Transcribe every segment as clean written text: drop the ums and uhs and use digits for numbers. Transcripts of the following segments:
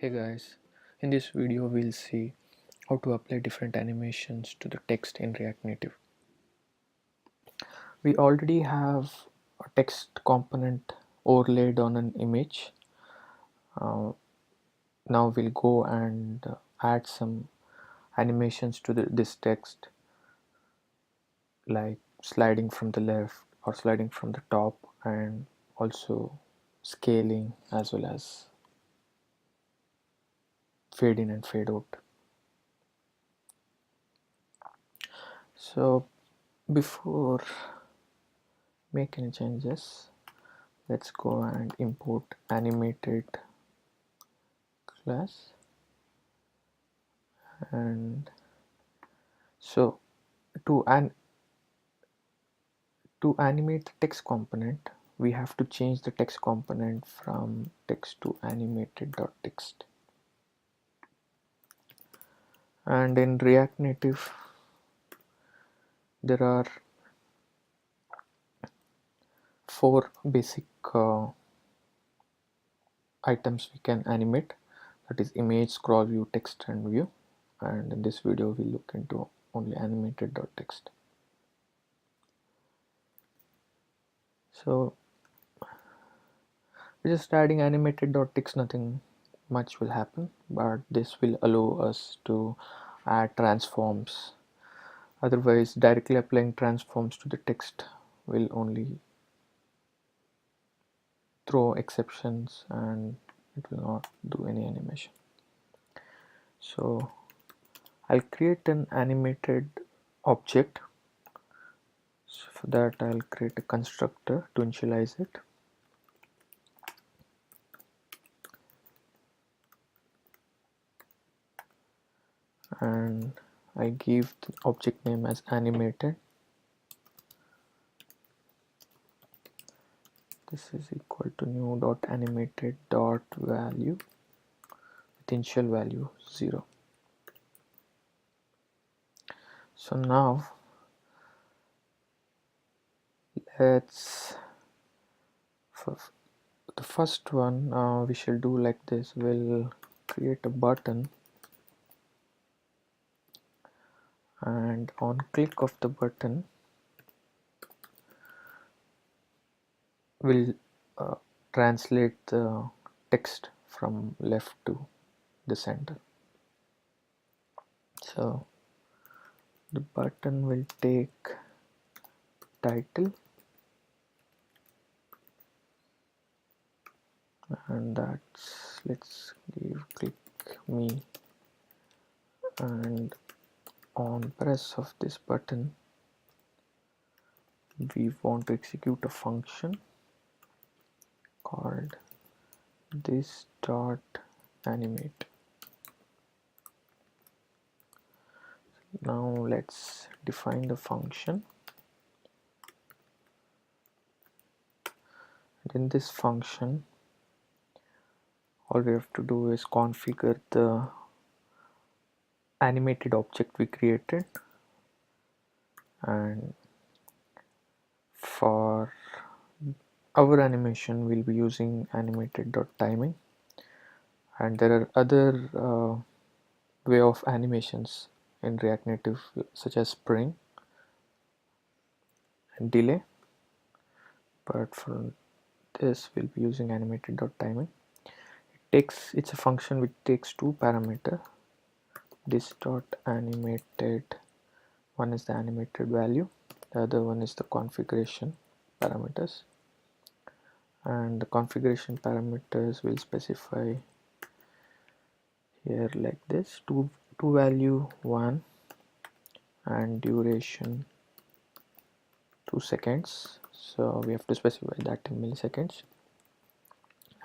Hey guys, in this video we'll see how to apply different animations to the text in React Native. We already have a text component overlaid on an image. Now we'll go and add some animations to this text, like sliding from the left or sliding from the top, and also scaling as well as fade in and fade out. So before make any changes, let's go and import animated class. And so to animate the text component, we have to change the text component from text to animated.text. And in React Native there are four basic items we can animate, that is image, scroll view, text and view. And in this video we'll look into only animated.text. So we're just adding animated.text, nothing much will happen, but this will allow us to add transforms. Otherwise, directly applying transforms to the text will only throw exceptions and it will not do any animation. So I'll create an animated object. So for that I'll create a constructor to initialize it. And I give the object name as animated. This is equal to new.animated.value with initial value 0. So now let's, for the first one we shall do like this. We'll create a button, and on click of the button we'll translate the text from left to the center. So the button will take title, and that's, let's give click me, and on press of this button we want to execute a function called this.animate. Now let's define the function, and in this function all we have to do is configure the animated object we created. And for our animation we'll be using animated.timing, and there are other way of animations in React Native such as spring and delay, but for this we'll be using animated.timing. It's a function which takes two parameters. This.animated, one is the animated value, the other one is the configuration parameters, and the configuration parameters will specify here like this: to value 1 and duration 2 seconds. So we have to specify that in milliseconds,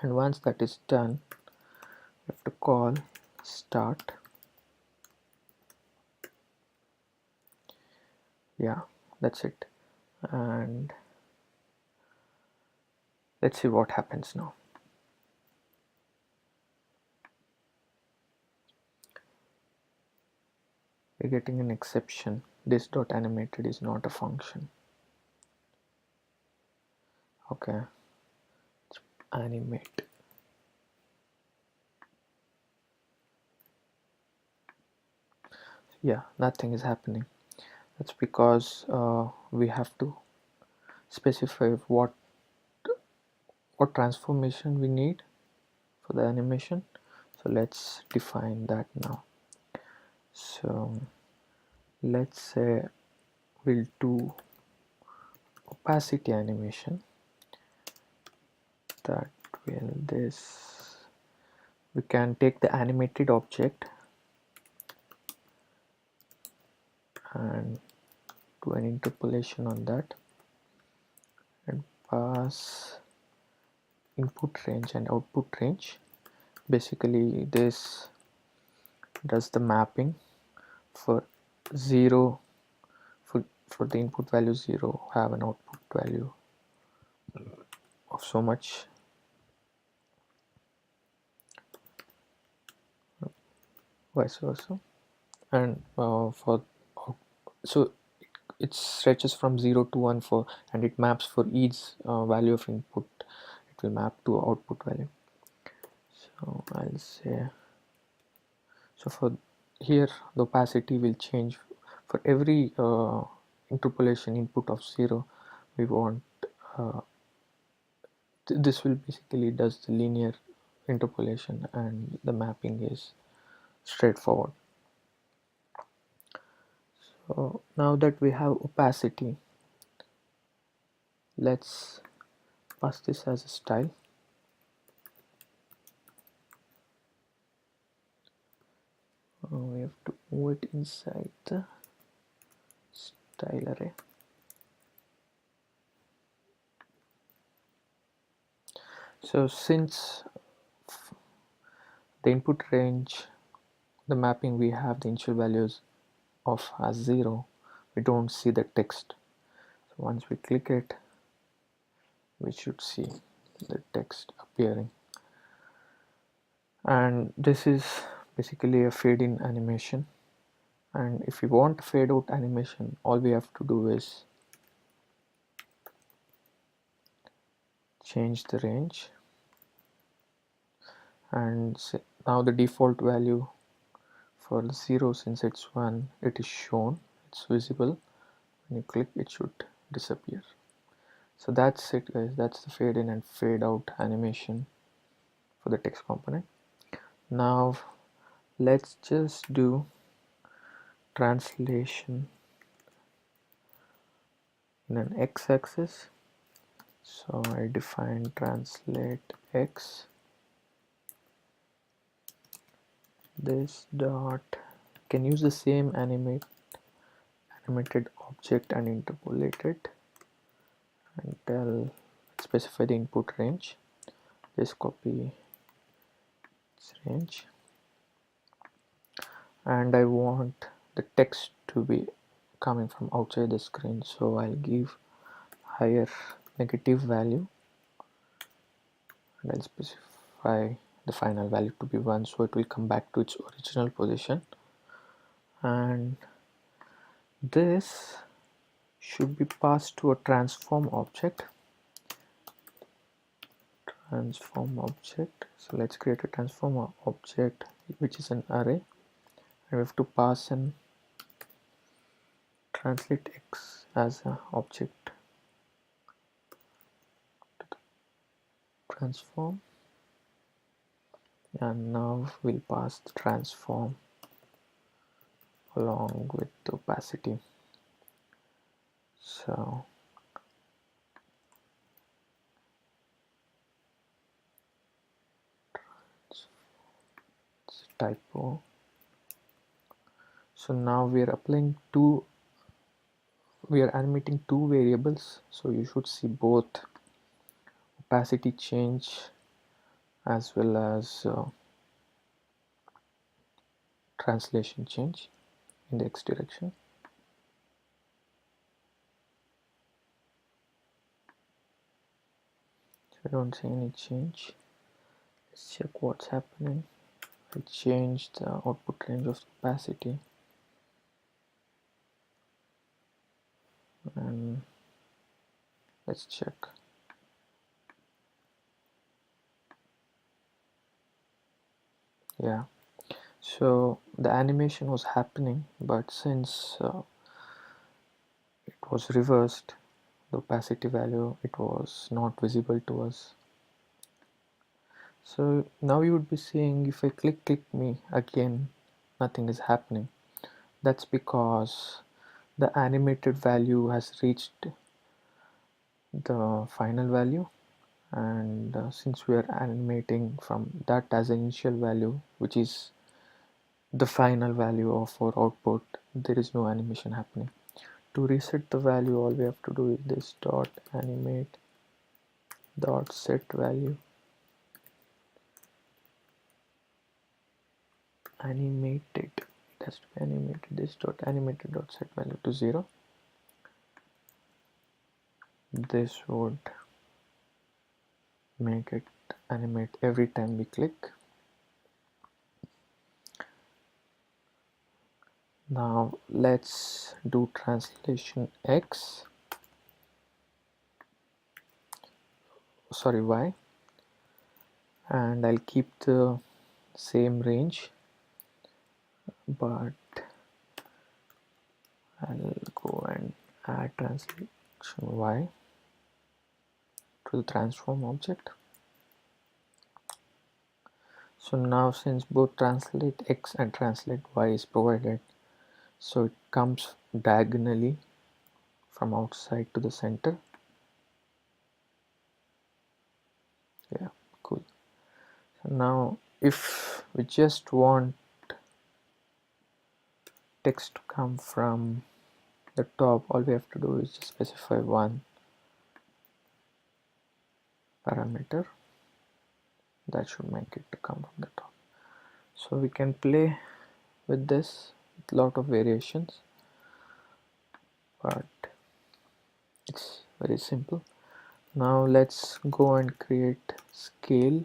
and once that is done we have to call start. Yeah, that's it. And let's see what happens now. We're getting an exception. This.animated is not a function. Okay, let's animate. yeah, nothing is happening. That's because we have to specify what transformation we need for the animation. So let's define that now. So let's say we'll do opacity animation. That will this, we can take the animated object and do an interpolation on that and pass input range and output range. Basically this does the mapping for 0, for the input value 0 have an output value of so much, vice versa. And so it stretches from 0 to 1 for, and it maps for each value of input, it will map to output value. So I'll say, so for here the opacity will change for every interpolation input of 0. We want this will basically does the linear interpolation and the mapping is straightforward. So now that we have opacity, let's pass this as a style. We have to move it inside the style array. So since the input range, the mapping, we have the initial values of as 0, we don't see the text. So once we click it, we should see the text appearing. And this is basically a fade in animation. And if we want fade out animation, all we have to do is change the range, and now the default value for the 0, since it's 1, it is shown, it's visible. When you click, it should disappear. So that's it guys, that's the fade in and fade out animation for the text component. Now let's just do translation in an x-axis. So I define translate x, this dot, can use the same animated object and interpolate it, and specify the input range. Just copy its range, and I want the text to be coming from outside the screen, so I'll give higher negative value and I'll specify the final value to be 1, so it will come back to its original position. And this should be passed to a transform object. So let's create a transform object which is an array, and we have to pass an translate x as an object to the transform, and now we'll pass the transform along with the opacity. So it's typo. So now we are animating two variables, so you should see both opacity change as well as translation change in the x direction. So I don't see any change. Let's check what's happening. I changed the output range of opacity, and let's check. Yeah, So the animation was happening, but since it was reversed, the opacity value, it was not visible to us. So now you would be seeing, if I click me again, nothing is happening. That's because the animated value has reached the final value, and since we are animating from that as an initial value, which is the final value of our output, there is no animation happening. To reset the value, all we have to do is this dot animate dot set value, animated, it has to be animated, this dot animated dot set value to 0. This would make it animate every time we click. Now let's do translation X, sorry, Y, and I'll keep the same range, but I'll go and add translation Y to the transform object. So now since both translate X and translate Y is provided, so it comes diagonally from outside to the center. Yeah, cool. So now if we just want text to come from the top, all we have to do is just specify one parameter that should make it to come from the top. So we can play with this with a lot of variations, but it's very simple. Now let's go and create scale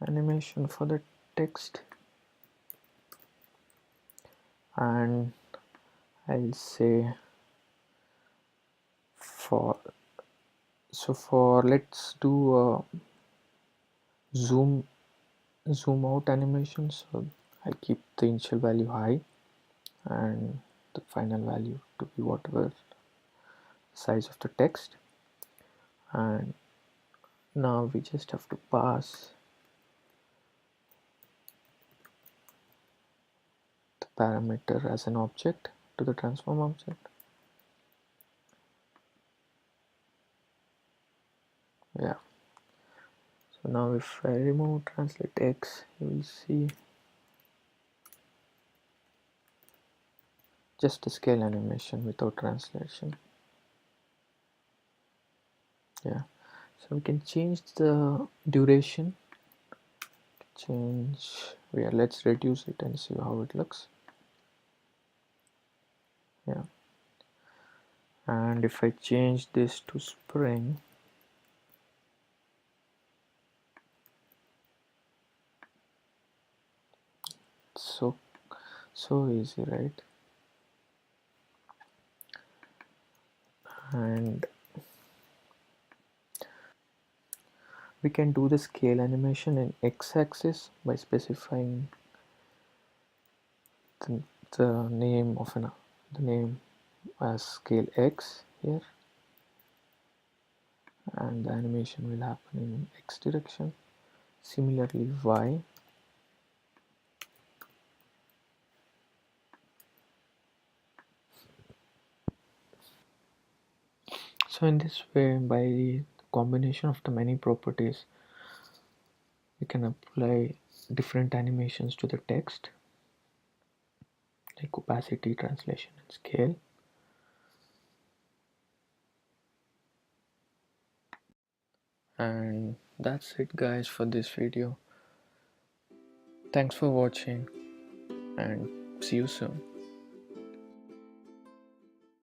animation for the text, and I'll say for let's do a zoom out animation. So I keep the initial value high and the final value to be whatever size of the text, and now we just have to pass the parameter as an object to the transform object. Yeah, so now if I remove translate X, you will see just a scale animation without translation. Yeah, so we can change the duration, yeah, let's reduce it and see how it looks. Yeah, and if I change this to spring, so easy, right? And we can do the scale animation in x-axis by specifying the, the name of the name as scale x here, and the animation will happen in x direction. Similarly y, so in this way, by the combination of the many properties, we can apply different animations to the text like opacity, translation, and scale. And that's it guys for this video. Thanks for watching and see you soon.